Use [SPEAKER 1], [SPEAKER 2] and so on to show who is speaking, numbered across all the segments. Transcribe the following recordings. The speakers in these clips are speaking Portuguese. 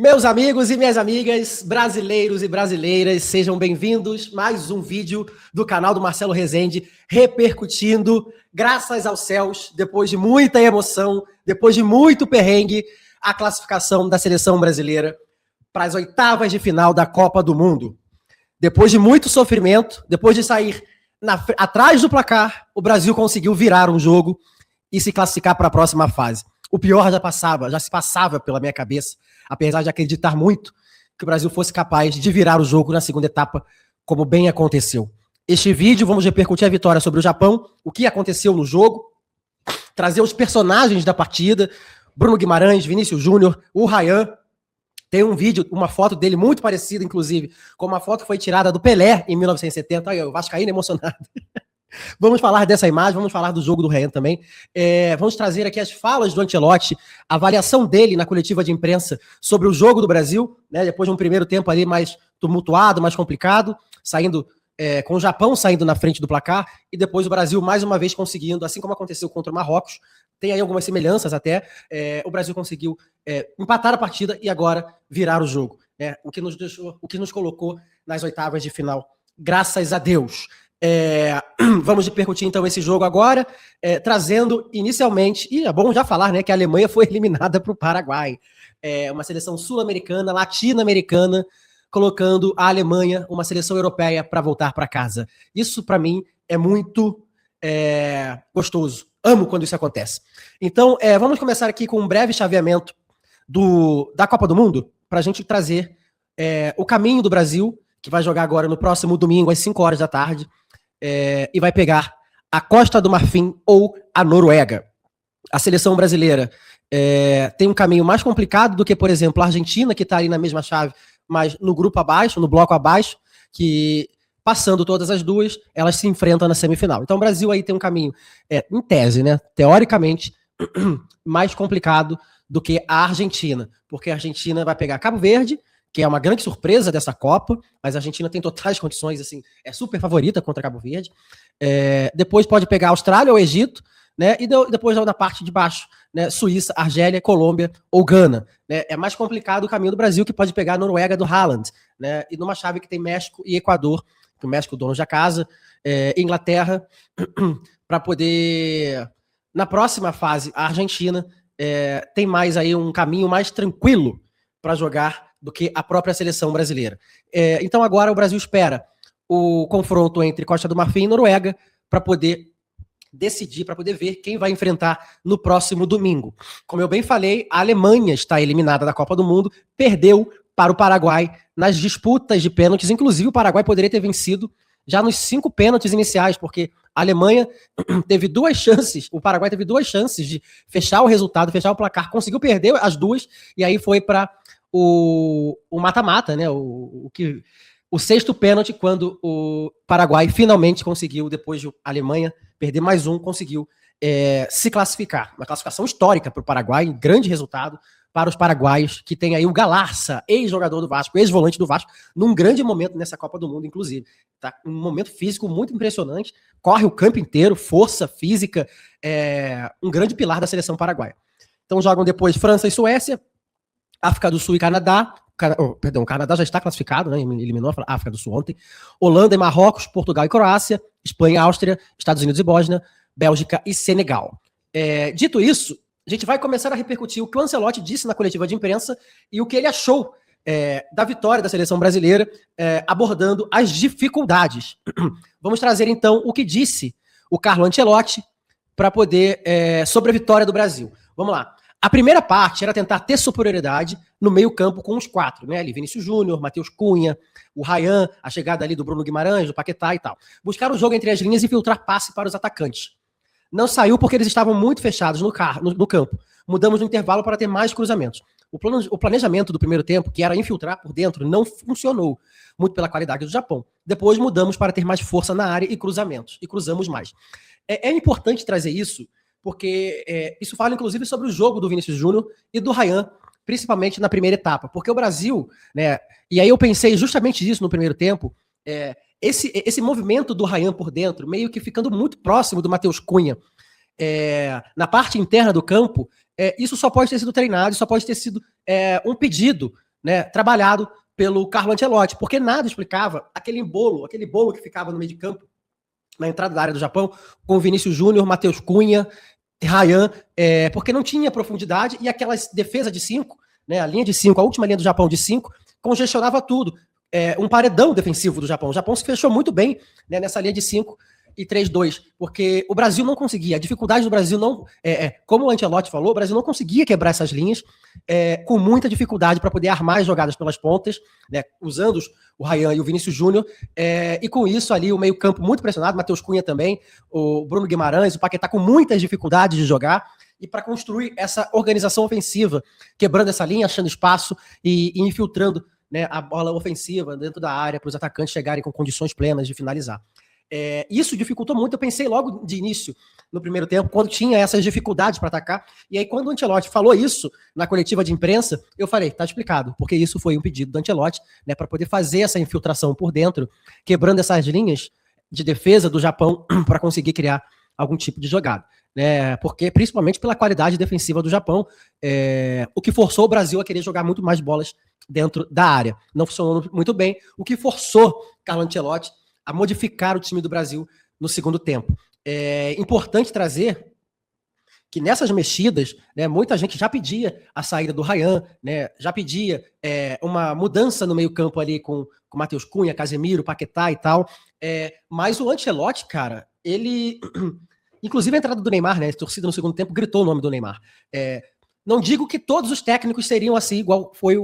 [SPEAKER 1] Meus amigos e minhas amigas, brasileiros e brasileiras, sejam bem-vindos. Mais um vídeo do canal do Marcelo Rezende, repercutindo, graças aos céus, depois de muita emoção, depois de muito perrengue, a classificação da seleção brasileira para as oitavas de final da Copa do Mundo. Depois de muito sofrimento, depois de sair atrás do placar, o Brasil conseguiu virar um jogo e se classificar para a próxima fase. O pior já se passava pela minha cabeça, apesar de acreditar muito que o Brasil fosse capaz de virar o jogo na segunda etapa, como bem aconteceu. Este vídeo vamos repercutir a vitória sobre o Japão, o que aconteceu no jogo, trazer os personagens da partida, Bruno Guimarães, Vinícius Júnior, o Ryan. Tem um vídeo, uma foto dele muito parecida, inclusive, com uma foto que foi tirada do Pelé em 1970. Aí, o vascaíno emocionado. Vamos falar dessa imagem, vamos falar do jogo do Ryan também. Vamos trazer aqui as falas do Ancelotti, a avaliação dele na coletiva de imprensa sobre o jogo do Brasil, né, depois de um primeiro tempo ali mais tumultuado, mais complicado, com o Japão saindo na frente do placar, e depois o Brasil mais uma vez conseguindo, assim como aconteceu contra o Marrocos, tem aí algumas semelhanças até, o Brasil conseguiu empatar a partida e agora virar o jogo, né, o que nos colocou nas oitavas de final, graças a Deus. Vamos repercutir então esse jogo agora, trazendo inicialmente, e é bom já falar, né, que a Alemanha foi eliminada para o Paraguai, uma seleção sul-americana, latino-americana, colocando a Alemanha, uma seleção europeia, para voltar para casa. Isso para mim é muito gostoso, amo quando isso acontece. Então vamos começar aqui com um breve chaveamento da Copa do Mundo, para a gente trazer o caminho do Brasil, que vai jogar agora no próximo domingo às 5 horas da tarde, e vai pegar a Costa do Marfim ou a Noruega. A seleção brasileira tem um caminho mais complicado do que, por exemplo, a Argentina, que está ali na mesma chave, mas no grupo abaixo, no bloco abaixo, que passando todas as duas, elas se enfrentam na semifinal. Então o Brasil aí tem um caminho, em tese, né, teoricamente, mais complicado do que a Argentina, porque a Argentina vai pegar Cabo Verde, que é uma grande surpresa dessa Copa, mas a Argentina tem totais condições, assim, é super favorita contra Cabo Verde. Depois pode pegar a Austrália ou Egito, né, e depois na parte de baixo, né, Suíça, Argélia, Colômbia ou Gana. Né, é mais complicado o caminho do Brasil, que pode pegar a Noruega do Haaland, né, e numa chave que tem México e Equador, que o México dono da casa, Inglaterra, para poder, na próxima fase, a Argentina tem mais aí um caminho mais tranquilo para jogar do que a própria seleção brasileira. Então agora o Brasil espera o confronto entre Costa do Marfim e Noruega para poder decidir, para poder ver quem vai enfrentar no próximo domingo. Como eu bem falei, a Alemanha está eliminada da Copa do Mundo, perdeu para o Paraguai nas disputas de pênaltis, inclusive o Paraguai poderia ter vencido já nos 5 pênaltis iniciais, porque a Alemanha teve 2 chances, o Paraguai teve 2 chances de fechar o resultado, fechar o placar, conseguiu perder as 2, e aí foi para o mata-mata, né? O 6º pênalti, quando o Paraguai finalmente conseguiu, depois de a Alemanha perder mais um, conseguiu se classificar. Uma classificação histórica para o Paraguai, um grande resultado para os paraguaios, que tem aí o Galarça, ex-jogador do Vasco, ex-volante do Vasco, num grande momento nessa Copa do Mundo, inclusive. Tá? Um momento físico muito impressionante, corre o campo inteiro, força física, um grande pilar da seleção paraguaia. Então jogam depois França e Suécia, África do Sul e Canadá. O Canadá já está classificado, né? Eliminou a África do Sul ontem. Holanda e Marrocos, Portugal e Croácia, Espanha, Áustria, Estados Unidos e Bósnia, Bélgica e Senegal. Dito isso, a gente vai começar a repercutir o que o Ancelotti disse na coletiva de imprensa e o que ele achou da vitória da seleção brasileira, abordando as dificuldades. Vamos trazer então o que disse o Carlo Ancelotti para poder sobre a vitória do Brasil. Vamos lá. A primeira parte era tentar ter superioridade no meio-campo com os 4, né? Ali, Vinícius Júnior, Matheus Cunha, o Ryan, a chegada ali do Bruno Guimarães, do Paquetá e tal. Buscar o jogo entre as linhas e filtrar passe para os atacantes. Não saiu porque eles estavam muito fechados no campo. Mudamos no intervalo para ter mais cruzamentos. O planejamento do primeiro tempo, que era infiltrar por dentro, não funcionou, muito pela qualidade do Japão. Depois mudamos para ter mais força na área e cruzamentos, e cruzamos mais. É importante trazer isso, porque isso fala inclusive sobre o jogo do Vinícius Júnior e do Ryan, principalmente na primeira etapa, porque o Brasil, né, e aí eu pensei justamente nisso no primeiro tempo, esse movimento do Ryan por dentro, meio que ficando muito próximo do Matheus Cunha, na parte interna do campo, isso só pode ter sido treinado, só pode ter sido um pedido né, trabalhado pelo Carlo Ancelotti, porque nada explicava aquele bolo que ficava no meio de campo, na entrada da área do Japão, com o Vinícius Júnior, Matheus Cunha, Ryan, porque não tinha profundidade e aquela defesa de 5, né, a linha de 5, a última linha do Japão de 5, congestionava tudo. Um paredão defensivo do Japão. O Japão se fechou muito bem, né, nessa linha de 5 e 3-2, porque o Brasil não conseguia. A dificuldade do Brasil não... como o Ancelotti falou, o Brasil não conseguia quebrar essas linhas com muita dificuldade para poder armar as jogadas pelas pontas, né, usando o Ryan e o Vinícius Júnior, e com isso ali o meio campo muito pressionado, Matheus Cunha também, o Bruno Guimarães, o Paquetá com muitas dificuldades de jogar, e para construir essa organização ofensiva, quebrando essa linha, achando espaço e infiltrando, né, a bola ofensiva dentro da área para os atacantes chegarem com condições plenas de finalizar. Isso dificultou muito. Eu pensei logo de início, no primeiro tempo, quando tinha essas dificuldades para atacar. E aí, quando o Ancelotti falou isso na coletiva de imprensa, eu falei, tá explicado, porque isso foi um pedido do Ancelotti, né, para poder fazer essa infiltração por dentro, quebrando essas linhas de defesa do Japão para conseguir criar algum tipo de jogada. Né, porque principalmente pela qualidade defensiva do Japão, o que forçou o Brasil a querer jogar muito mais bolas dentro da área. Não funcionou muito bem, o que forçou Carlo Ancelotti a modificar o time do Brasil no segundo tempo. É importante trazer que nessas mexidas, né, muita gente já pedia a saída do Ryan, né, já pedia uma mudança no meio-campo ali com Matheus Cunha, Casemiro, Paquetá e tal. Mas o Ancelotti, cara, ele. Inclusive a entrada do Neymar, né? A torcida no segundo tempo gritou o nome do Neymar. Não digo que todos os técnicos seriam assim, igual foi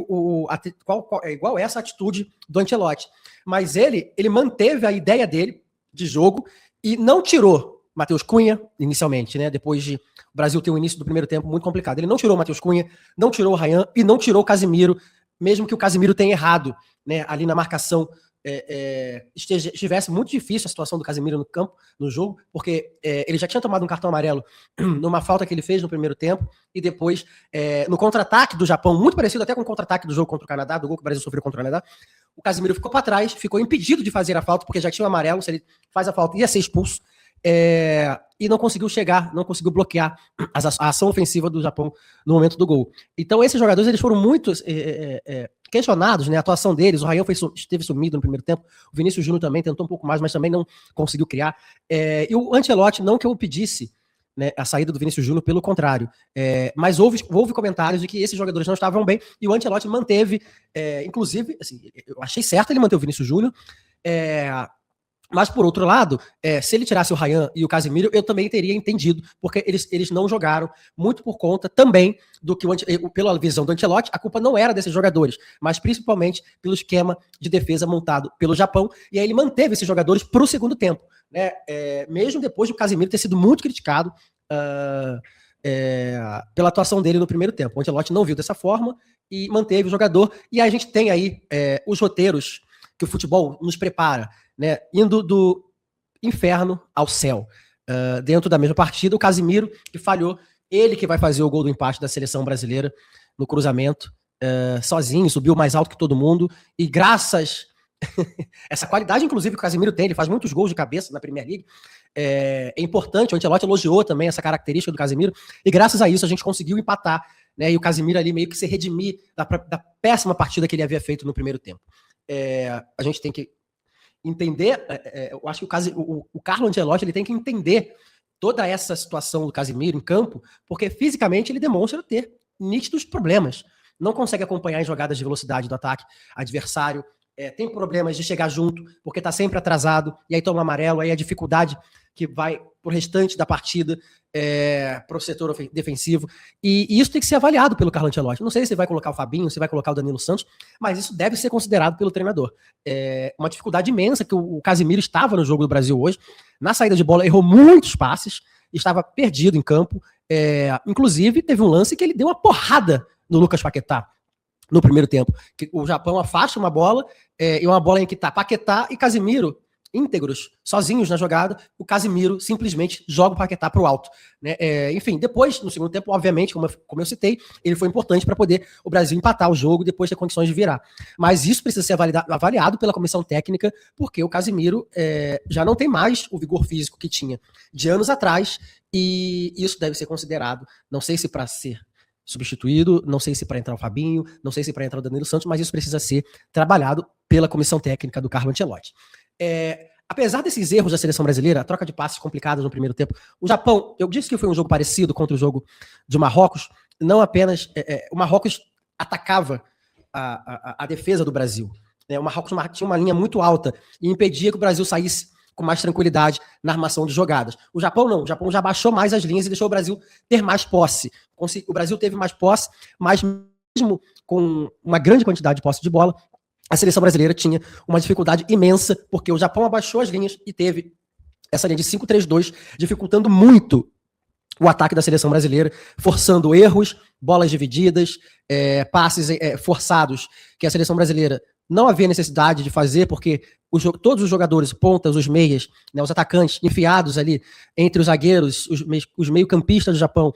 [SPEAKER 1] igual essa atitude do Ancelotti. Mas ele manteve a ideia dele de jogo e não tirou Matheus Cunha, inicialmente, né? Depois de o Brasil ter um início do primeiro tempo muito complicado. Ele não tirou o Matheus Cunha, não tirou o Ryan e não tirou o Casemiro, mesmo que o Casemiro tenha errado, né, ali na marcação. Estivesse muito difícil a situação do Casemiro no campo, no jogo, porque ele já tinha tomado um cartão amarelo numa falta que ele fez no primeiro tempo, e depois, no contra-ataque do Japão, muito parecido até com o contra-ataque do jogo contra o Canadá, do gol que o Brasil sofreu contra o Canadá, o Casemiro ficou para trás, ficou impedido de fazer a falta, porque já tinha um amarelo, se ele faz a falta ia ser expulso, e não conseguiu chegar, não conseguiu bloquear a ação ofensiva do Japão no momento do gol. Então esses jogadores eles foram muito questionados, né, a atuação deles. O Ryan esteve sumido no primeiro tempo, o Vinícius Júnior também tentou um pouco mais, mas também não conseguiu criar. E o Ancelotti, não que eu pedisse, né, a saída do Vinícius Júnior, pelo contrário, mas houve comentários de que esses jogadores não estavam bem, e o Ancelotti manteve, inclusive, assim, eu achei certo ele manter o Vinícius Júnior, mas, por outro lado, se ele tirasse o Ryan e o Casemiro, eu também teria entendido, porque eles não jogaram, muito por conta também do que, pela visão do Ancelotti, a culpa não era desses jogadores, mas principalmente pelo esquema de defesa montado pelo Japão, e aí ele manteve esses jogadores para o segundo tempo, né? Mesmo depois do Casemiro ter sido muito criticado pela atuação dele no primeiro tempo. O Ancelotti não viu dessa forma e manteve o jogador, e a gente tem aí os roteiros que o futebol nos prepara, né, indo do inferno ao céu. Dentro da mesma partida, o Casemiro, que falhou, ele que vai fazer o gol do empate da seleção brasileira no cruzamento, sozinho, subiu mais alto que todo mundo, e graças essa qualidade, inclusive, que o Casemiro tem, ele faz muitos gols de cabeça na Premier League, é importante. O Ancelotti elogiou também essa característica do Casemiro, e graças a isso a gente conseguiu empatar, né, e o Casemiro ali meio que se redimir da péssima partida que ele havia feito no primeiro tempo. A gente tem que entender, eu acho que o Carlo Ancelotti ele tem que entender toda essa situação do Casemiro em campo, porque fisicamente ele demonstra ter nítidos problemas. Não consegue acompanhar em jogadas de velocidade do ataque adversário, tem problemas de chegar junto, porque está sempre atrasado, e aí toma amarelo, aí a dificuldade que vai pro restante da partida, pro setor defensivo, e isso tem que ser avaliado pelo Carlo Ancelotti. Não sei se vai colocar o Fabinho, se vai colocar o Danilo Santos, mas isso deve ser considerado pelo treinador. Uma dificuldade imensa que o Casemiro estava no jogo do Brasil hoje, na saída de bola errou muitos passes, estava perdido em campo, inclusive teve um lance que ele deu uma porrada no Lucas Paquetá, no primeiro tempo, que o Japão afasta uma bola, e uma bola em que tá Paquetá e Casemiro íntegros, sozinhos na jogada, o Casemiro simplesmente joga o Paquetá pro alto, né? Enfim, depois, no segundo tempo, obviamente, como eu citei, ele foi importante para poder o Brasil empatar o jogo e depois ter condições de virar. Mas isso precisa ser avaliado pela comissão técnica, porque o Casemiro já não tem mais o vigor físico que tinha de anos atrás, e isso deve ser considerado, não sei se para ser substituído, não sei se para entrar o Fabinho, não sei se para entrar o Danilo Santos, mas isso precisa ser trabalhado pela comissão técnica do Carlo Ancelotti. Apesar desses erros da seleção brasileira, a troca de passes complicadas no primeiro tempo, o Japão, eu disse que foi um jogo parecido contra o jogo de Marrocos, não apenas, o Marrocos atacava a defesa do Brasil, né? O Marrocos tinha uma linha muito alta e impedia que o Brasil saísse com mais tranquilidade na armação de jogadas. O Japão não, o Japão já baixou mais as linhas e deixou o Brasil ter mais posse. O Brasil teve mais posse, mas mesmo com uma grande quantidade de posse de bola, a seleção brasileira tinha uma dificuldade imensa, porque o Japão abaixou as linhas e teve essa linha de 5-3-2, dificultando muito o ataque da seleção brasileira, forçando erros, bolas divididas, passes forçados, que a seleção brasileira não havia necessidade de fazer, porque todos os jogadores, pontas, os meias, né, os atacantes enfiados ali entre os zagueiros, os meio-campistas do Japão,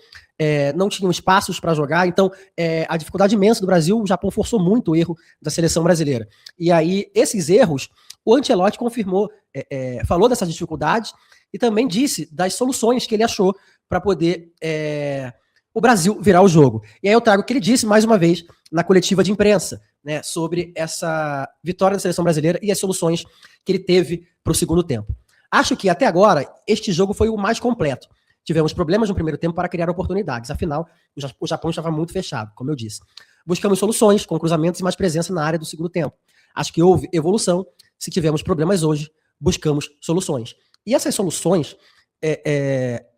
[SPEAKER 1] não tinham espaços para jogar. Então, a dificuldade imensa do Brasil, o Japão forçou muito o erro da seleção brasileira. E aí, esses erros, o Ancelotti confirmou, falou dessas dificuldades e também disse das soluções que ele achou para poder o Brasil virar o jogo. E aí eu trago o que ele disse, mais uma vez, na coletiva de imprensa, né, sobre essa vitória da seleção brasileira e as soluções que ele teve para o segundo tempo. Acho que, até agora, este jogo foi o mais completo. Tivemos problemas no primeiro tempo para criar oportunidades. Afinal, o Japão estava muito fechado, como eu disse. Buscamos soluções, com cruzamentos e mais presença na área do segundo tempo. Acho que houve evolução. Se tivemos problemas hoje, buscamos soluções. E essas soluções,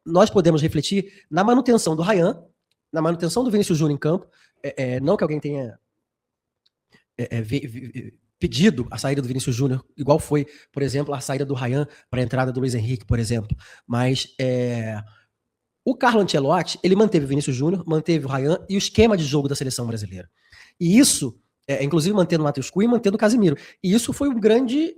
[SPEAKER 1] nós podemos refletir na manutenção do Ryan, na manutenção do Vinícius Júnior em campo. Não que alguém tenha pedido a saída do Vinícius Júnior, igual foi, por exemplo, a saída do Ryan para a entrada do Luiz Henrique, por exemplo. Mas o Carlo Ancelotti, ele manteve o Vinícius Júnior, manteve o Ryan e o esquema de jogo da seleção brasileira. E isso, inclusive mantendo o Matheus Cunha e mantendo o Casemiro. E isso foi um grande...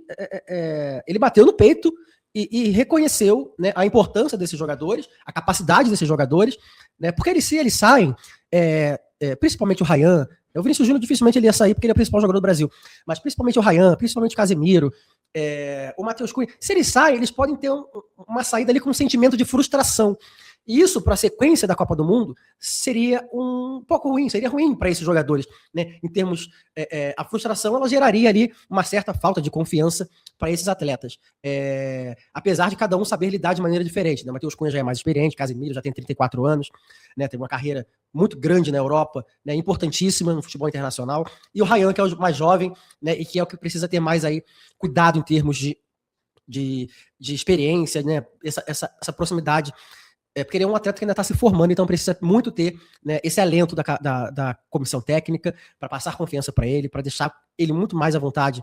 [SPEAKER 1] ele bateu no peito e reconheceu, né, a importância desses jogadores, a capacidade desses jogadores, né, porque se eles saem, principalmente o Ryan, o Vinícius Júnior dificilmente ele ia sair porque ele é o principal jogador do Brasil, mas principalmente o Ryan, principalmente o Casemiro, o Matheus Cunha, se eles saem, eles podem ter uma saída ali com um sentimento de frustração. E isso, para a sequência da Copa do Mundo, seria um pouco ruim, seria ruim para esses jogadores, né? Em termos, a frustração, ela geraria ali uma certa falta de confiança para esses atletas. Apesar de cada um saber lidar de maneira diferente, né? Matheus Cunha já é mais experiente, Casemiro já tem 34 anos, né? Tem uma carreira muito grande na Europa, né? Importantíssima no futebol internacional. E o Ryan, que é o mais jovem, né? E que é o que precisa ter mais aí cuidado em termos de experiência, né? Essa proximidade. Porque ele é um atleta que ainda está se formando, então precisa muito ter, né, esse alento da comissão técnica para passar confiança para ele, para deixar ele muito mais à vontade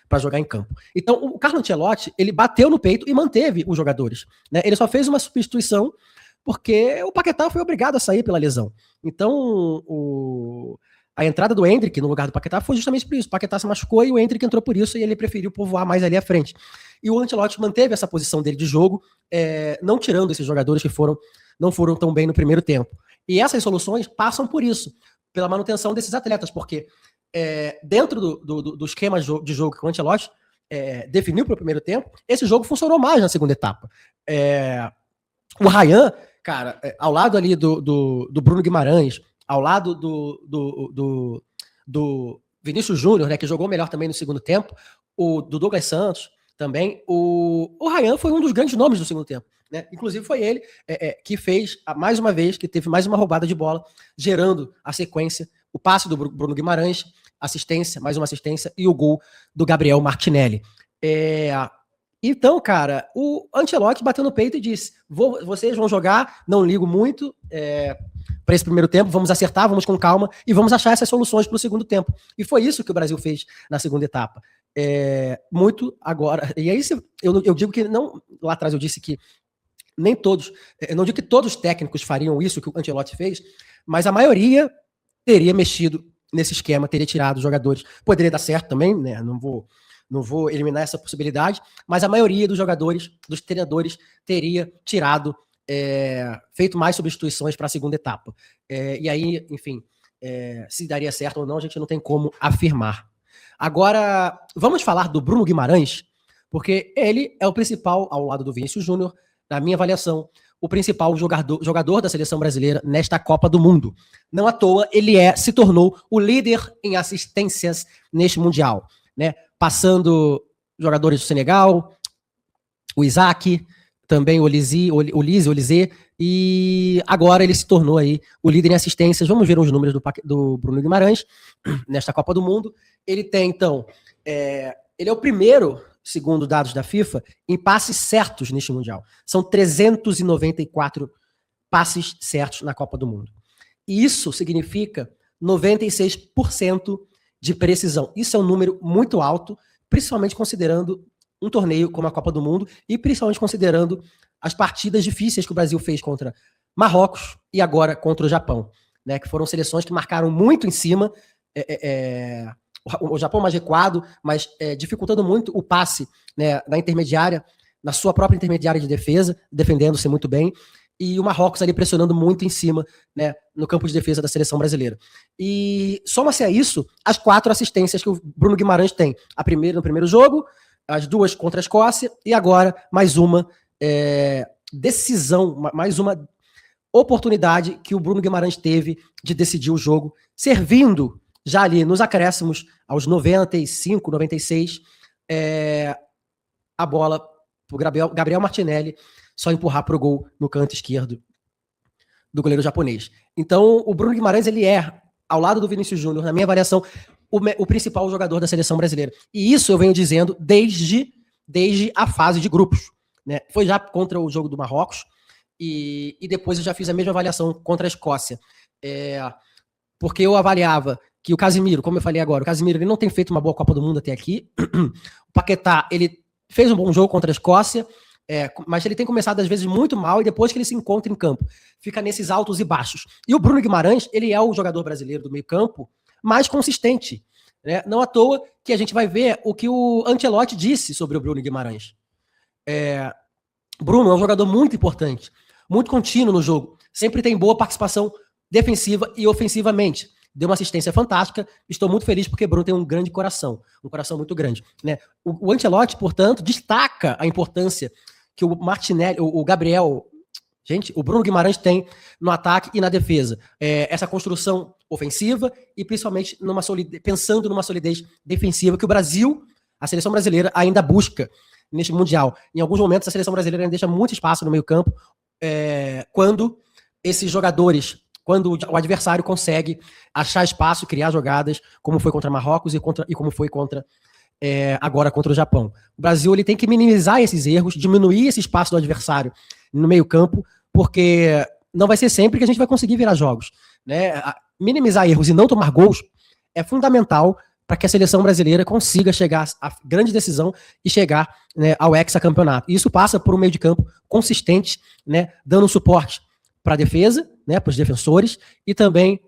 [SPEAKER 1] para jogar em campo. Então, o Carlo Ancelotti, ele bateu no peito e manteve os jogadores, né? Ele só fez uma substituição porque o Paquetá foi obrigado a sair pela lesão. Então, a entrada do Endrick no lugar do Paquetá foi justamente por isso. O Paquetá se machucou e o Endrick entrou por isso e ele preferiu povoar mais ali à frente. E o Ancelotti manteve essa posição dele de jogo, não tirando esses jogadores que não foram tão bem no primeiro tempo. E essas soluções passam por isso, pela manutenção desses atletas, porque dentro do esquema de jogo que o Ancelotti definiu para o primeiro tempo, esse jogo funcionou mais na segunda etapa. O Ryan, cara, ao lado ali do Bruno Guimarães, ao lado do Vinícius Júnior, né, que jogou melhor também no segundo tempo, do Douglas Santos também, o Ryan foi um dos grandes nomes do segundo tempo, né? Inclusive foi ele que fez, mais uma vez, que teve mais uma roubada de bola, gerando a sequência, o passe do Bruno Guimarães, mais uma assistência, e o gol do Gabriel Martinelli. Então, cara, o Ancelotti bateu no peito e disse: vocês vão jogar, não ligo muito para esse primeiro tempo, vamos acertar, vamos com calma e vamos achar essas soluções para o segundo tempo. E foi isso que o Brasil fez na segunda etapa. Muito agora. E aí eu digo que não. Lá atrás eu disse que nem todos. Eu não digo que todos os técnicos fariam isso que o Ancelotti fez, mas a maioria teria mexido nesse esquema, teria tirado os jogadores. Poderia dar certo também, né? Não vou eliminar essa possibilidade, mas a maioria dos jogadores, dos treinadores, teria tirado, feito mais substituições para a segunda etapa. E aí, enfim, se daria certo ou não, a gente não tem como afirmar. Agora, vamos falar do Bruno Guimarães, porque ele é o principal, ao lado do Vinícius Júnior, na minha avaliação, o principal jogador da seleção brasileira nesta Copa do Mundo. Não à toa, ele se tornou o líder em assistências neste Mundial, né? Passando jogadores do Senegal, o Isaac, também o Olise, e agora ele se tornou aí o líder em assistências. Vamos ver os números do Bruno Guimarães nesta Copa do Mundo. Ele tem, então, ele é o primeiro, segundo dados da FIFA, em passes certos neste Mundial. São 394 passes certos na Copa do Mundo. E isso significa 96% de precisão. Isso é um número muito alto, principalmente considerando um torneio como a Copa do Mundo e principalmente considerando as partidas difíceis que o Brasil fez contra Marrocos e agora contra o Japão, né, que foram seleções que marcaram muito em cima, o Japão mais recuado, mas dificultando muito o passe, né, na intermediária, na sua própria intermediária de defesa, defendendo-se muito bem, e o Marrocos ali pressionando muito em cima, né, no campo de defesa da seleção brasileira. E soma-se a isso as 4 assistências que o Bruno Guimarães tem. A primeira no primeiro jogo, as 2 contra a Escócia, e agora mais uma decisão, mais uma oportunidade que o Bruno Guimarães teve de decidir o jogo, servindo já ali nos acréscimos, aos 95, 96, a bola para o Gabriel Martinelli só empurrar para o gol no canto esquerdo do goleiro japonês. Então, o Bruno Guimarães, ele ao lado do Vinícius Júnior, na minha avaliação, o principal jogador da seleção brasileira. E isso eu venho dizendo desde a fase de grupos, né? Foi já contra o jogo do Marrocos e depois eu já fiz a mesma avaliação contra a Escócia. Porque eu avaliava que o Casemiro, como eu falei agora, o Casemiro ele não tem feito uma boa Copa do Mundo até aqui. O Paquetá, ele fez um bom jogo contra a Escócia, mas ele tem começado às vezes muito mal e depois que ele se encontra em campo, fica nesses altos e baixos. E o Bruno Guimarães, ele é o jogador brasileiro do meio campo mais consistente, né? Não à toa que a gente vai ver o que o Ancelotti disse sobre o Bruno Guimarães. Bruno é um jogador muito importante, muito contínuo no jogo, sempre tem boa participação defensiva e ofensivamente. Deu uma assistência fantástica, estou muito feliz porque Bruno tem um grande coração, um coração muito grande, né? O Ancelotti, portanto, destaca a importância que o Martinelli, o Gabriel, o Bruno Guimarães tem no ataque e na defesa. Essa construção ofensiva e principalmente pensando numa solidez defensiva que o Brasil, a seleção brasileira, ainda busca neste Mundial. Em alguns momentos, a seleção brasileira ainda deixa muito espaço no meio campo quando esses jogadores, quando o adversário consegue achar espaço, criar jogadas, como foi contra Marrocos e como foi agora contra o Japão. O Brasil ele tem que minimizar esses erros, diminuir esse espaço do adversário no meio campo, porque não vai ser sempre que a gente vai conseguir virar jogos, né? Minimizar erros e não tomar gols é fundamental para que a seleção brasileira consiga chegar à grande decisão e chegar, né, ao hexacampeonato. E isso passa por um meio de campo consistente, né, dando suporte para a defesa, né, para os defensores, e também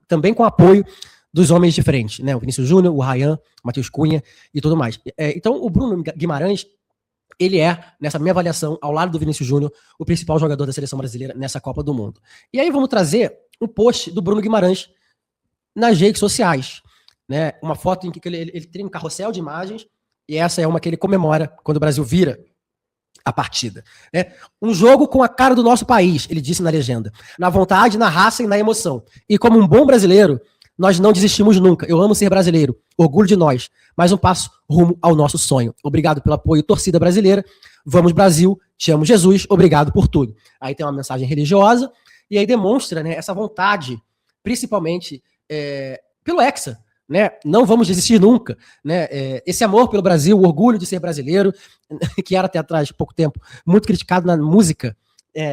[SPEAKER 1] também com apoio dos homens de frente, né, o Vinícius Júnior, o Ryan, o Matheus Cunha e tudo mais. Então, o Bruno Guimarães, ele nessa minha avaliação, ao lado do Vinícius Júnior, o principal jogador da seleção brasileira nessa Copa do Mundo. E aí vamos trazer um post do Bruno Guimarães nas redes sociais, né, uma foto em que ele tem um carrossel de imagens, e essa é uma que ele comemora quando o Brasil vira a partida, né? Um jogo com a cara do nosso país, ele disse na legenda, na vontade, na raça e na emoção. E como um bom brasileiro, nós não desistimos nunca. Eu amo ser brasileiro, orgulho de nós. Mais um passo rumo ao nosso sonho. Obrigado pelo apoio, torcida brasileira. Vamos Brasil, te amo Jesus, obrigado por tudo. Aí tem uma mensagem religiosa e aí demonstra, né, essa vontade, principalmente pelo Hexa, né? Não vamos desistir nunca, né? Esse amor pelo Brasil, o orgulho de ser brasileiro, que era até atrás de pouco tempo muito criticado na música.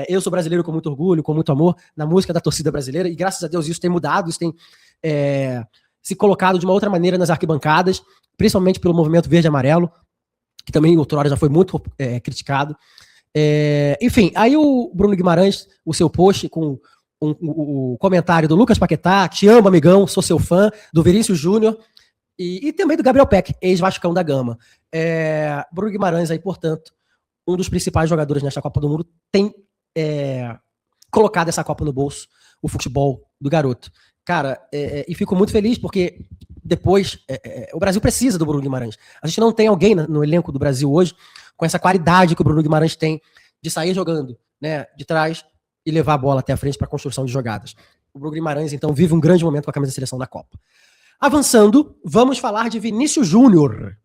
[SPEAKER 1] Eu sou brasileiro com muito orgulho, com muito amor, na música da torcida brasileira, e graças a Deus isso tem mudado, isso tem se colocado de uma outra maneira nas arquibancadas, principalmente pelo movimento verde e amarelo, que também outrora já foi muito criticado. Enfim, aí o Bruno Guimarães, o seu post com o comentário do Lucas Paquetá, te amo, amigão, sou seu fã, do Vinícius Júnior e também do Gabriel Peck, ex-Vascão da Gama. Bruno Guimarães aí, portanto, um dos principais jogadores nesta Copa do Mundo, tem colocado essa Copa no bolso, o futebol do garoto. Cara, e fico muito feliz porque depois o Brasil precisa do Bruno Guimarães. A gente não tem alguém no elenco do Brasil hoje com essa qualidade que o Bruno Guimarães tem de sair jogando, né, de trás e levar a bola até a frente para a construção de jogadas. O Bruno Guimarães, então, vive um grande momento com a camisa da seleção da Copa. Avançando, vamos falar de Vinícius Júnior.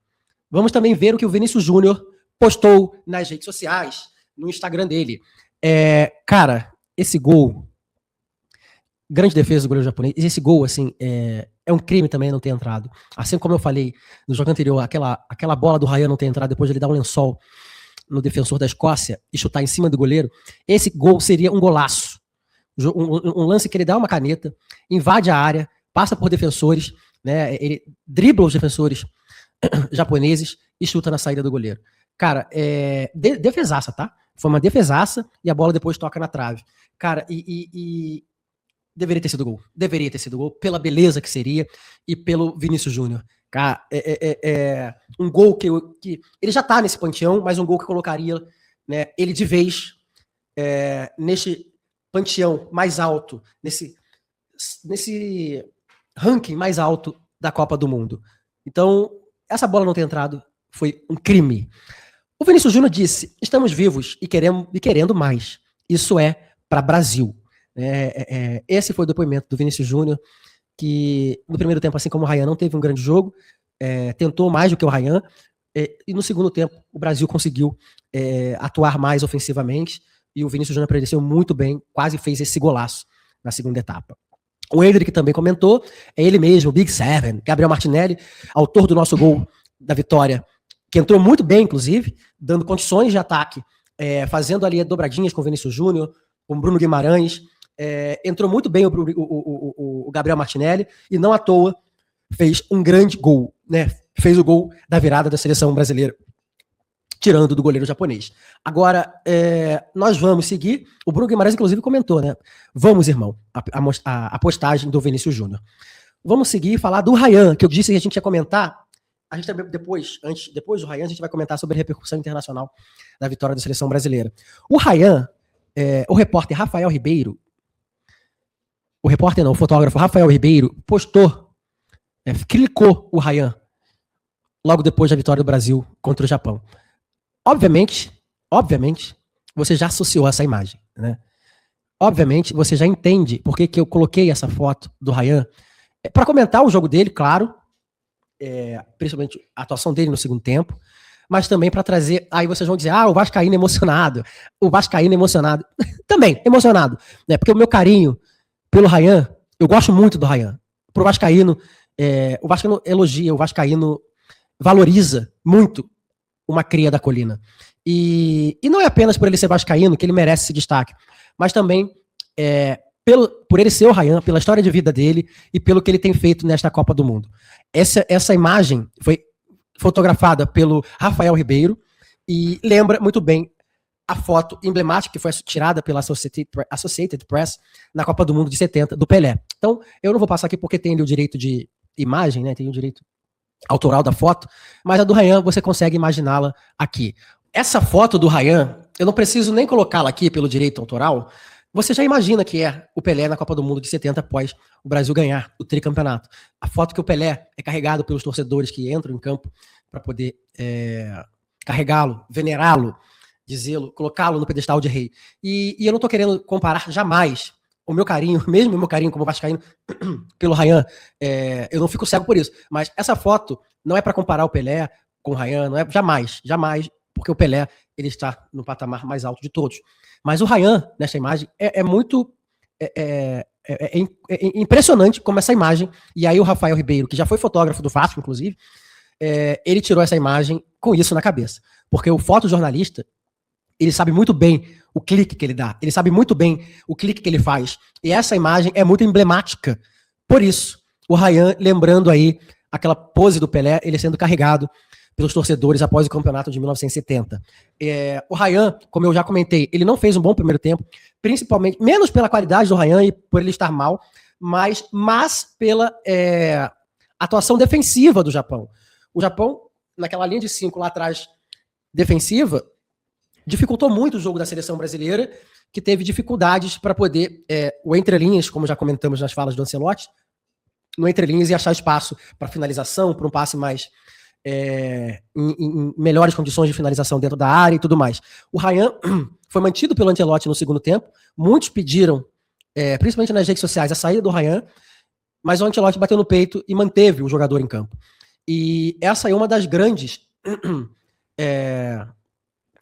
[SPEAKER 1] Vamos também ver o que o Vinícius Júnior postou nas redes sociais, no Instagram dele. Cara, esse gol, grande defesa do goleiro japonês, esse gol, assim, é um crime também não ter entrado. Assim como eu falei no jogo anterior, aquela bola do Ryan não ter entrado depois de ele dar um lençol no defensor da Escócia e chutar em cima do goleiro, esse gol seria um golaço. Um lance que ele dá uma caneta, invade a área, passa por defensores, né, ele dribla os defensores japoneses e chuta na saída do goleiro. Cara, defesaça, tá? Foi uma defesaça e a bola depois toca na trave. Cara, deveria ter sido gol. Deveria ter sido gol pela beleza que seria e pelo Vinícius Júnior. Cara, um gol que ele já tá nesse panteão, mas um gol que colocaria, né, ele de vez neste panteão mais alto, nesse ranking mais alto da Copa do Mundo. Então, essa bola não ter entrado foi um crime. O Vinícius Júnior disse: estamos vivos e querendo mais. Isso é para Brasil. Esse foi o depoimento do Vinícius Júnior, que no primeiro tempo, assim como o Ryan, não teve um grande jogo, tentou mais do que o Ryan, e no segundo tempo o Brasil conseguiu atuar mais ofensivamente, e o Vinícius Júnior apareceu muito bem, quase fez esse golaço na segunda etapa. O Endrick também comentou, é ele mesmo, o Big Seven, Gabriel Martinelli, autor do nosso gol da vitória, que entrou muito bem, inclusive, dando condições de ataque, fazendo ali dobradinhas com o Vinícius Júnior, com o Bruno Guimarães, entrou muito bem o Gabriel Martinelli, e não à toa fez um grande gol, né? Fez o gol da virada da seleção brasileira, tirando do goleiro japonês. Agora, nós vamos seguir. O Bruno Guimarães, inclusive, comentou, né? Vamos, irmão, a postagem do Vinícius Júnior. Vamos seguir e falar do Ryan, que eu disse que a gente ia comentar. A gente também, depois do Ryan, a gente vai comentar sobre a repercussão internacional da vitória da seleção brasileira. O Ryan, o repórter Rafael Ribeiro, o fotógrafo Rafael Ribeiro, postou, clicou o Ryan logo depois da vitória do Brasil contra o Japão. Obviamente, você já associou essa imagem, né? Obviamente, você já entende por que eu coloquei essa foto do Ryan. Para comentar o jogo dele, claro, principalmente a atuação dele no segundo tempo, mas também para trazer, aí vocês vão dizer, o Vascaíno emocionado, também emocionado, né? Porque o meu carinho pelo Ryan, eu gosto muito do Ryan. Pro Vascaíno, o Vascaíno elogia, o Vascaíno valoriza muito uma cria da colina. E não é apenas por ele ser vascaíno que ele merece esse destaque, mas também por ele ser o Ryan, pela história de vida dele e pelo que ele tem feito nesta Copa do Mundo. Essa imagem foi fotografada pelo Rafael Ribeiro e lembra muito bem a foto emblemática que foi tirada pela Associated Press na Copa do Mundo de 70, do Pelé. Então, eu não vou passar aqui porque tem o direito de imagem, né? Tem o direito autoral da foto, mas a do Ryan você consegue imaginá-la aqui. Essa foto do Ryan, eu não preciso nem colocá-la aqui pelo direito autoral, você já imagina que é o Pelé na Copa do Mundo de 70 após o Brasil ganhar o tricampeonato. A foto que o Pelé é carregado pelos torcedores que entram em campo para poder carregá-lo, venerá-lo, dizê-lo, colocá-lo no pedestal de rei. E eu não estou querendo comparar jamais o meu carinho, mesmo o meu carinho como vascaíno, pelo Ryan, eu não fico cego por isso. Mas essa foto não é para comparar o Pelé com o Ryan, não é jamais, porque o Pelé ele está no patamar mais alto de todos. Mas o Ryan, nessa imagem, é muito impressionante como essa imagem, e aí o Rafael Ribeiro, que já foi fotógrafo do Vasco, inclusive, ele tirou essa imagem com isso na cabeça. Porque o fotojornalista, ele sabe muito bem o clique que ele dá, ele sabe muito bem o clique que ele faz. E essa imagem é muito emblemática. Por isso, o Ryan lembrando aí aquela pose do Pelé, ele sendo carregado pelos torcedores após o campeonato de 1970. O Ryan, como eu já comentei, ele não fez um bom primeiro tempo, principalmente, menos pela qualidade do Ryan e por ele estar mal, mas pela atuação defensiva do Japão. O Japão, naquela linha de 5 lá atrás, defensiva, dificultou muito o jogo da seleção brasileira, que teve dificuldades para poder, o entrelinhas, como já comentamos nas falas do Ancelotti, no entrelinhas e achar espaço para finalização, para um passe mais em melhores condições de finalização dentro da área e tudo mais. O Ryan foi mantido pelo Ancelotti no segundo tempo. Muitos pediram, principalmente nas redes sociais, a saída do Ryan, mas o Ancelotti bateu no peito e manteve o jogador em campo. E essa é uma das grandes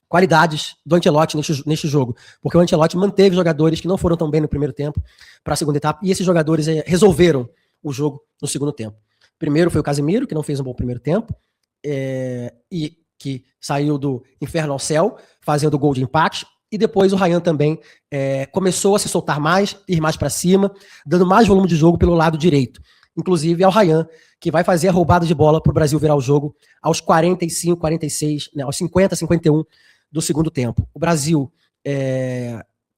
[SPEAKER 1] qualidades do Ancelotti neste jogo, porque o Ancelotti manteve jogadores que não foram tão bem no primeiro tempo para a segunda etapa, e esses jogadores resolveram o jogo no segundo tempo. Primeiro foi o Casemiro, que não fez um bom primeiro tempo, e que saiu do inferno ao céu, fazendo o gol de empate, e depois o Ryan também começou a se soltar mais, ir mais para cima, dando mais volume de jogo pelo lado direito. Inclusive é o Ryan que vai fazer a roubada de bola para o Brasil virar o jogo aos 45, 46, né, aos 50, 51 do segundo tempo. O Brasil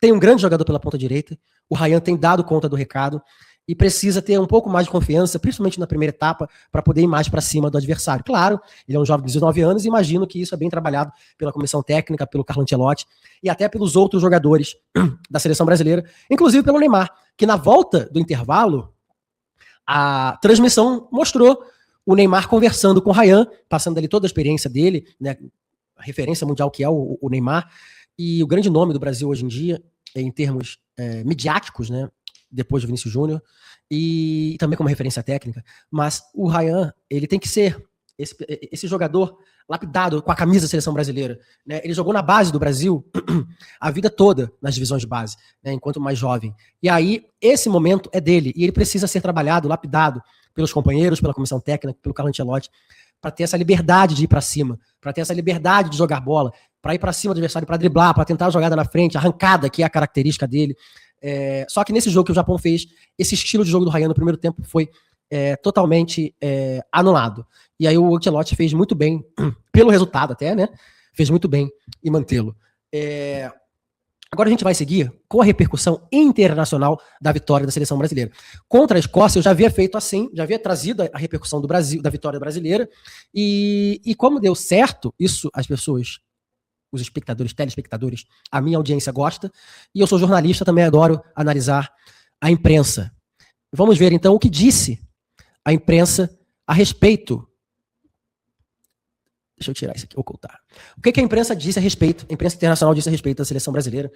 [SPEAKER 1] tem um grande jogador pela ponta direita, o Ryan tem dado conta do recado e precisa ter um pouco mais de confiança, principalmente na primeira etapa, para poder ir mais para cima do adversário. Claro, ele é um jovem de 19 anos e imagino que isso é bem trabalhado pela comissão técnica, pelo Carlo Ancelotti e até pelos outros jogadores da seleção brasileira, inclusive pelo Neymar, que na volta do intervalo, a transmissão mostrou o Neymar conversando com o Ryan, passando ali toda a experiência dele, né, a referência mundial que é o Neymar, e o grande nome do Brasil hoje em dia, em termos midiáticos, né, depois do Vinícius Júnior, e também como referência técnica, mas o Ryan, ele tem que ser esse jogador lapidado com a camisa da seleção brasileira, né? Ele jogou na base do Brasil a vida toda nas divisões de base, né, enquanto mais jovem. E aí, esse momento é dele, e ele precisa ser trabalhado, lapidado pelos companheiros, pela comissão técnica, pelo Carlo Ancelotti, para ter essa liberdade de ir para cima, para ter essa liberdade de jogar bola, para ir para cima do adversário, para driblar, para tentar a jogada na frente, a arrancada, que é a característica dele. Só que nesse jogo que o Japão fez, esse estilo de jogo do Ryan no primeiro tempo foi totalmente anulado. E aí o Ancelotti fez muito bem, pelo resultado até, né? Fez muito bem em mantê-lo. Agora a gente vai seguir com a repercussão internacional da vitória da seleção brasileira. Contra a Escócia, eu já havia feito assim, já havia trazido a repercussão do Brasil, da vitória brasileira, e como deu certo, isso as pessoas, os espectadores, telespectadores, a minha audiência gosta, e eu sou jornalista, também adoro analisar a imprensa. Vamos ver então o que disse a imprensa a respeito. Deixa eu tirar isso aqui, ocultar. O que a imprensa disse a respeito, a imprensa internacional disse a respeito da seleção brasileira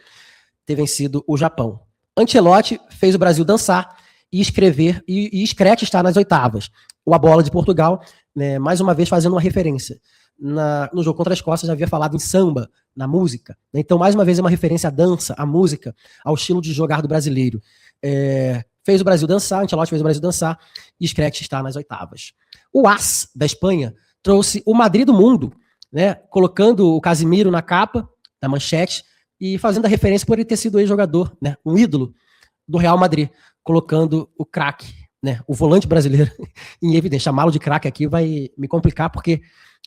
[SPEAKER 1] ter vencido o Japão. Ancelotti fez o Brasil dançar e escrever, e Screte está nas oitavas. O A Bola de Portugal, né, mais uma vez fazendo uma referência. No jogo contra a Escócia já havia falado em samba, na música. Né, então, mais uma vez, é uma referência à dança, à música, ao estilo de jogar do brasileiro. Fez o Brasil dançar, Ancelotti fez o Brasil dançar, e Screte está nas oitavas. O AS da Espanha trouxe o Madrid do mundo, né, colocando o Casemiro na capa da manchete e fazendo a referência por ele ter sido ex-jogador, né, um ídolo do Real Madrid, colocando o craque, né, o volante brasileiro em evidência. Chamá-lo de craque aqui vai me complicar, porque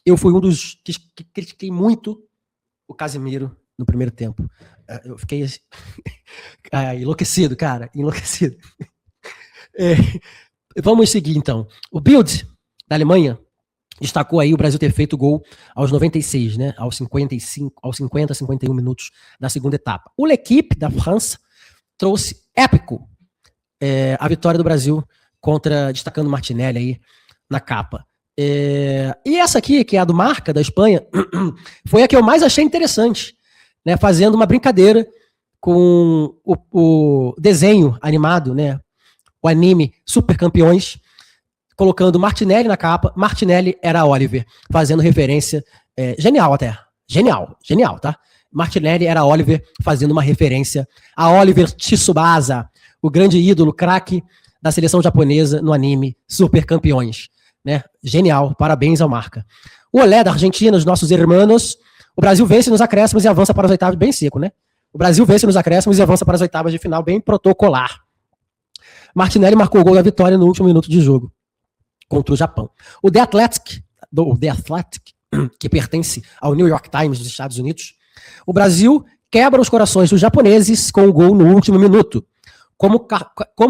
[SPEAKER 1] eu fui um dos que critiquei muito o Casemiro no primeiro tempo. Eu fiquei enlouquecido, cara, enlouquecido. Vamos seguir, então. O Bild, da Alemanha, destacou aí o Brasil ter feito gol aos 96, né, aos 55, aos 50, 51 minutos da segunda etapa. O L'Équipe da França trouxe épico a vitória do Brasil destacando o Martinelli aí na capa. E essa aqui, que é a do Marca, da Espanha, foi a que eu mais achei interessante, né, fazendo uma brincadeira com o desenho animado, né, o anime Super Campeões, colocando Martinelli na capa. Martinelli era Oliver, fazendo referência, genial até, genial, tá? Martinelli era Oliver, fazendo uma referência a Oliver Tsubasa, o grande ídolo, craque da seleção japonesa no anime Super Campeões, né? Genial, parabéns ao Marca. O Olé da Argentina, os nossos irmãos, o Brasil vence nos acréscimos e avança para as oitavas, bem seco, né? O Brasil vence nos acréscimos e avança para as oitavas de final, bem protocolar. Martinelli marcou o gol da vitória no último minuto de jogo contra o Japão. O The Athletic, que pertence ao New York Times dos Estados Unidos, o Brasil quebra os corações dos japoneses com o gol no último minuto. Como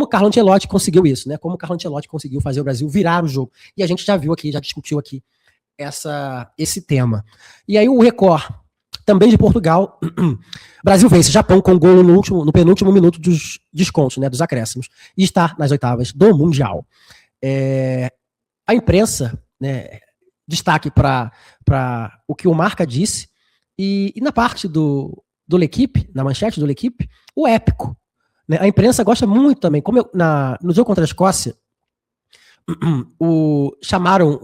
[SPEAKER 1] Carlo Ancelotti conseguiu isso, né? Como Carlo Ancelotti conseguiu fazer o Brasil virar o jogo. E a gente já viu aqui, já discutiu aqui esse tema. E aí o Record, também de Portugal, Brasil vence Japão com gol no penúltimo minuto dos descontos, né, dos acréscimos, e está nas oitavas do Mundial. A imprensa, né, destaque para o que o Marca disse, e na parte do L'Équipe, na manchete do L'Équipe, o épico. Né? A imprensa gosta muito também. Como no jogo contra a Escócia, chamaram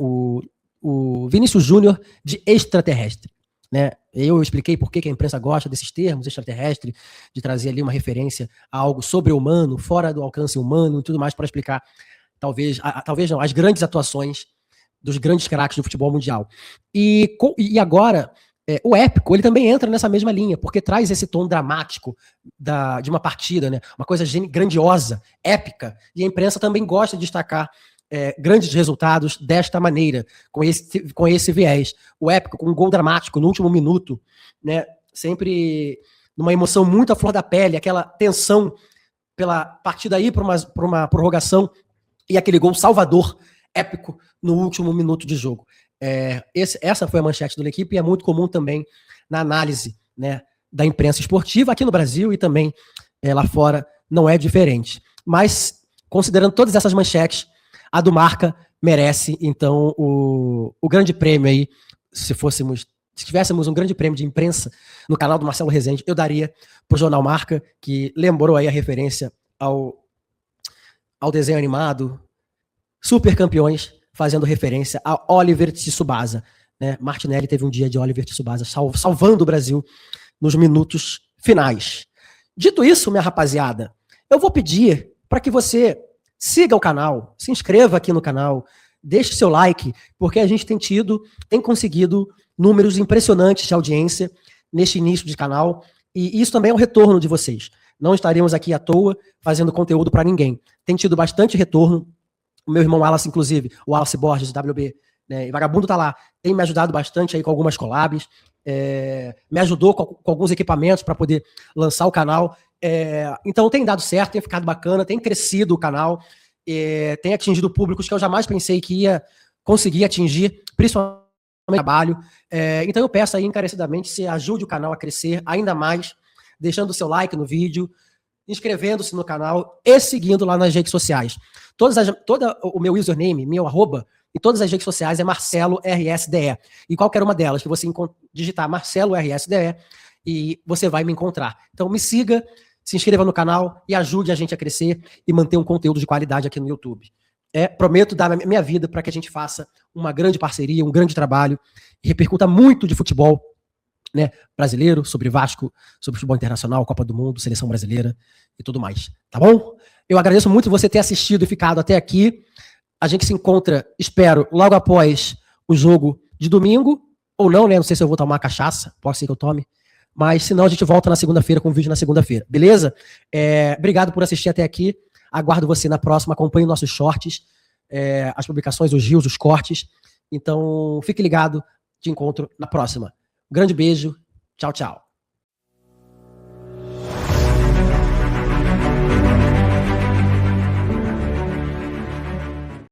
[SPEAKER 1] o Vinícius Júnior de extraterrestre. Né? Eu expliquei por que a imprensa gosta desses termos, extraterrestre, de trazer ali uma referência a algo sobre-humano, fora do alcance humano e tudo mais, para explicar, talvez não, as grandes atuações dos grandes craques do futebol mundial. E agora, o épico, ele também entra nessa mesma linha, porque traz esse tom dramático de uma partida, né? Uma coisa grandiosa, épica, e a imprensa também gosta de destacar grandes resultados desta maneira, com esse viés. O épico, com um gol dramático no último minuto, né? Sempre numa emoção muito à flor da pele, aquela tensão pela partida ir para uma prorrogação e aquele gol salvador, épico, no último minuto de jogo. Essa foi a manchete do L'Équipe e é muito comum também na análise, né, da imprensa esportiva aqui no Brasil e também lá fora não é diferente. Mas, considerando todas essas manchetes, a do Marca merece, então, o grande prêmio aí, se tivéssemos um grande prêmio de imprensa no canal do Marcelo Rezende, eu daria para o Jornal Marca, que lembrou aí a referência ao desenho animado Super Campeões, fazendo referência a Oliver Tsubasa. Né? Martinelli teve um dia de Oliver Tsubasa salvando o Brasil nos minutos finais. Dito isso, minha rapaziada, eu vou pedir para que você siga o canal, se inscreva aqui no canal, deixe seu like, porque a gente tem conseguido números impressionantes de audiência neste início de canal, e isso também é um retorno de vocês. Não estaremos aqui à toa fazendo conteúdo para ninguém. Tem tido bastante retorno. O meu irmão Wallace, inclusive, o Wallace Borges, WB, né, e Vagabundo tá lá, tem me ajudado bastante aí com algumas collabs, me ajudou com alguns equipamentos para poder lançar o canal. Então tem dado certo, tem ficado bacana, tem crescido o canal, tem atingido públicos que eu jamais pensei que ia conseguir atingir, principalmente no trabalho. Então eu peço aí encarecidamente, se ajude o canal a crescer ainda mais, deixando o seu like no vídeo, inscrevendo-se no canal e seguindo lá nas redes sociais. Todo o meu username, meu arroba, e todas as redes sociais é Marcelo RSDE. E qualquer uma delas que você digitar Marcelo RSDE e você vai me encontrar. Então me siga, se inscreva no canal e ajude a gente a crescer e manter um conteúdo de qualidade aqui no YouTube. Prometo dar minha vida para que a gente faça uma grande parceria, um grande trabalho e repercuta muito de futebol, né, brasileiro, sobre Vasco, sobre futebol internacional, Copa do Mundo, seleção brasileira e tudo mais. Tá bom? Eu agradeço muito você ter assistido e ficado até aqui. A gente se encontra, espero, logo após o jogo de domingo, ou não, né? Não sei se eu vou tomar cachaça, pode ser que eu tome. Mas se não, a gente volta na segunda-feira com o vídeo na segunda-feira, beleza? Obrigado por assistir até aqui. Aguardo você na próxima. Acompanhe nossos shorts, as publicações, os reels, os cortes. Então, fique ligado. Te encontro na próxima. Um grande beijo. Tchau, tchau.